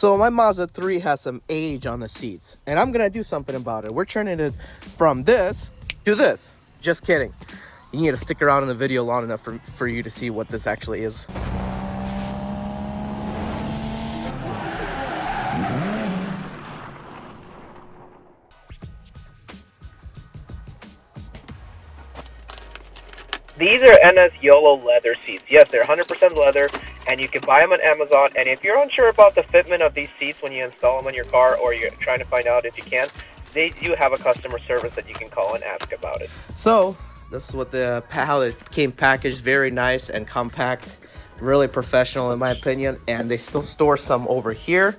So my Mazda 3 has some age on the seats, and I'm gonna do something about it. We're turning it from this to this. Just kidding. You need to stick around in the video long enough for you to see what this actually is. These are NS YOLO leather seats. Yes, they're 100% leather, and you can buy them on Amazon. And if you're unsure about the fitment of these seats when you install them on your car, or you're trying to find out if you can, they do have a customer service that you can call and ask about it. So this is what how it came packaged. Very nice and compact, really professional in my opinion. And they still store some over here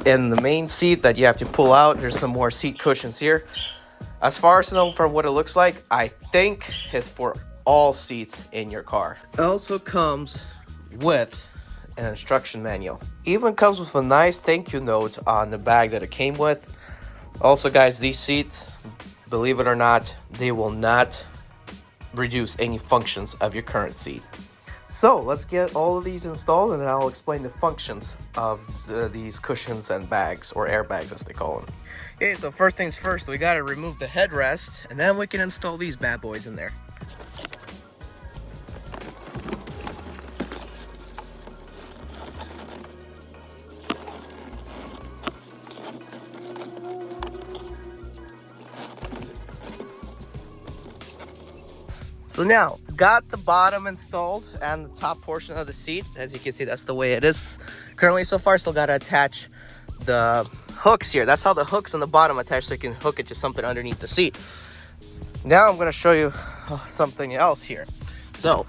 in the main seat that you have to pull out. There's some more seat cushions here. As far as I know from what it looks like, I think it's for all seats in your car. It also comes with an instruction manual. Even comes with a nice thank you note on the bag that it came with. Also guys, these seats, believe it or not, they will not reduce any functions of your current seat. So let's get all of these installed, and then I'll explain the functions of these cushions and bags, or airbags as they call them. Okay, so first things first, we gotta remove the headrest, and then we can install these bad boys in there. So now, got the bottom installed and the top portion of the seat. As you can see, that's the way it is currently so far. Still got to attach the hooks here. That's how the hooks on the bottom attach, so you can hook it to something underneath the seat. Now I'm going to show you something else here. So,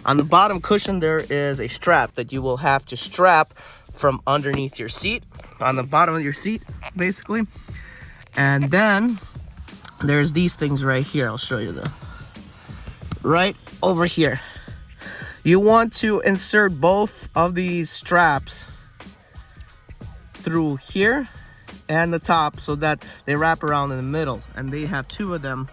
on the bottom cushion, there is a strap that you will have to strap from underneath your seat, on the bottom of your seat, basically. And then, there's these things right here. I'll show you the... right over here. You want to insert both of these straps through here and the top so that they wrap around in the middle, and they have two of them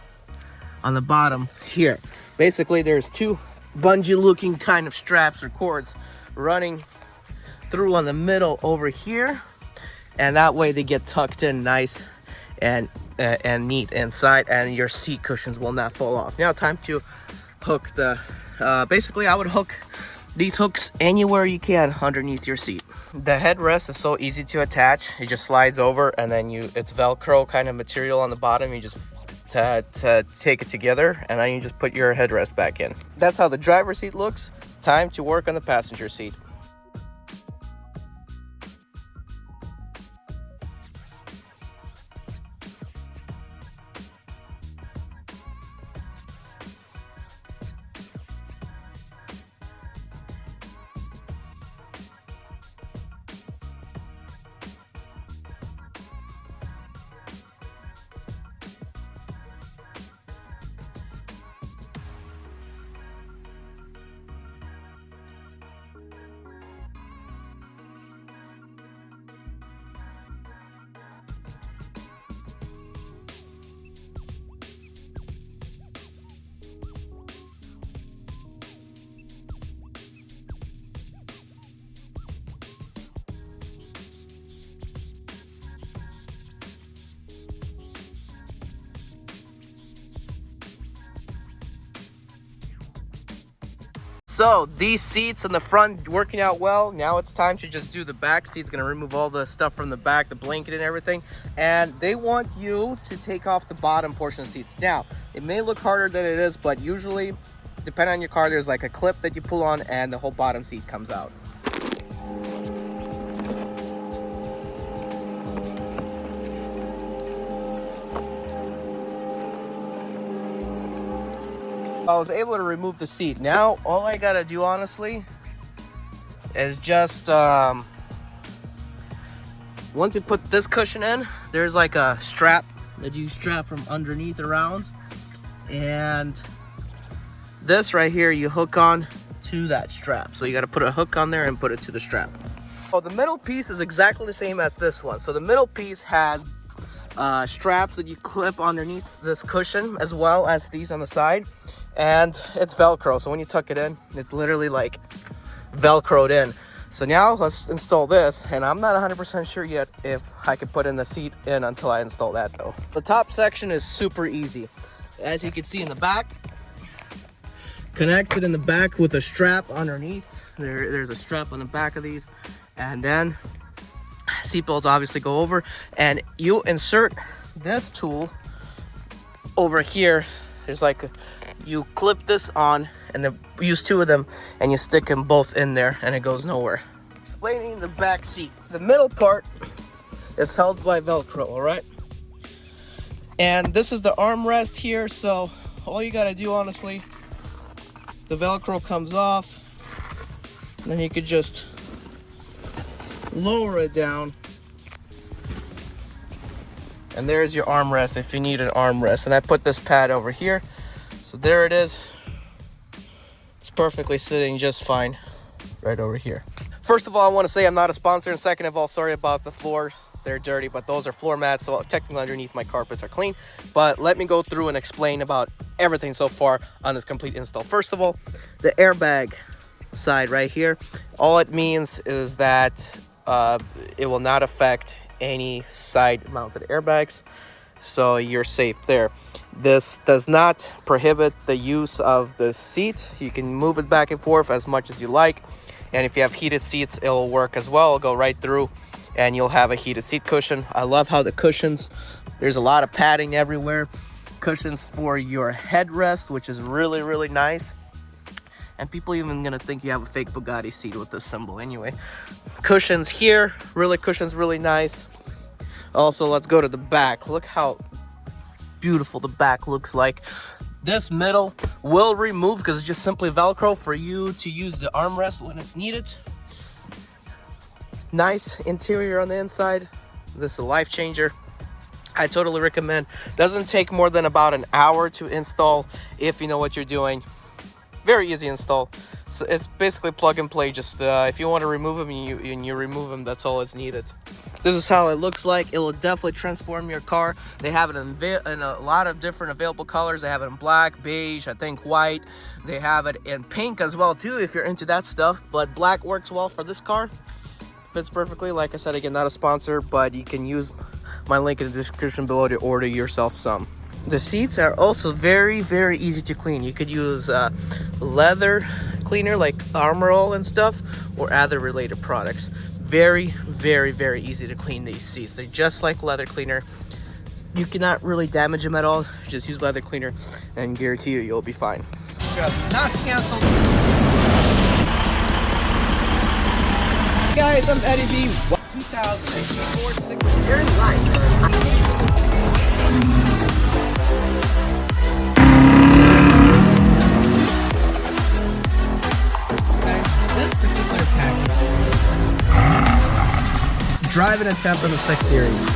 on the bottom here. Basically there's two bungee looking kind of straps or cords running through on the middle over here, and that way they get tucked in nice and neat inside, and your seat cushions will not fall off. Now time to hook the basically I would hook these hooks anywhere you can underneath your seat. The headrest is so easy to attach. It just slides over, and then it's Velcro kind of material on the bottom. You just take it together, and then you just put your headrest back in. That's how the driver's seat looks. Time to work on the passenger seat. So these seats in the front working out well. Now it's time to just do the back seats. Gonna remove all the stuff from the back, the blanket and everything. And they want you to take off the bottom portion of the seats. Now, it may look harder than it is, but usually, depending on your car, there's like a clip that you pull on and the whole bottom seat comes out. I was able to remove the seat. Now all I gotta do honestly is just once you put this cushion in, there's like a strap that you strap from underneath around, and this right here you hook on to that strap. So you got to put a hook on there and put it to the strap. Oh, the middle piece is exactly the same as this one. So the middle piece has straps that you clip underneath this cushion, as well as these on the side, and it's Velcro. So when you tuck it in, it's literally like Velcroed in. So now let's install this, and I'm not 100% sure yet if I can put in the seat in until I install that though. The top section is super easy. As you can see in the back, connected in the back with a strap underneath. There's a strap on the back of these, and then seat belts obviously go over, and you insert this tool over here. There's like you clip this on, and then use two of them, and you stick them both in there, and it goes nowhere. Explaining the back seat. The middle part is held by Velcro, all right? And this is the armrest here, so all you gotta do, honestly, the Velcro comes off, and then you could just lower it down, and there's your armrest if you need an armrest. And I put this pad over here, so there it is. It's perfectly sitting just fine right over here. First of all, I want to say I'm not a sponsor, and second of all, sorry about the floor. They're dirty, but those are floor mats, so technically underneath my carpets are clean. But let me go through and explain about everything so far on this complete install. First of all, the airbag side right here, all it means is that it will not affect any side mounted airbags, so you're safe there. This does not prohibit the use of the seat. You can move it back and forth as much as you like, and if you have heated seats, it'll work as well. It'll go right through and you'll have a heated seat cushion. I love how the cushions, there's a lot of padding everywhere. Cushions for your headrest, which is really, really nice. And people even gonna think you have a fake Bugatti seat with this symbol anyway. Cushions here, cushions really nice. Also, let's go to the back. Look how beautiful the back looks like. This middle will remove because it's just simply Velcro for you to use the armrest when it's needed. Nice interior on the inside. This is a life changer. I totally recommend. Doesn't take more than about an hour to install if you know what you're doing. Very easy install. So it's basically plug and play. Just if you want to remove them, you remove them. That's all it's needed. This is how it looks like. It will definitely transform your car. They have it in a lot of different available colors. They have it in black, beige, I think white. They have it in pink as well too if you're into that stuff. But black works well for this car. Fits perfectly. Like I said, again, not a sponsor, but you can use my link in the description below to order yourself some. The seats are also very, very easy to clean. You could use leather cleaner like Armor All and stuff, or other related products. Very, very, very easy to clean these seats. They're just like leather cleaner. You cannot really damage them at all. Just use leather cleaner and guarantee you'll be fine. Not canceled. Guys, I'm Eddie B. 2004 Turn right. This particular package, drive an attempt on the 6 Series.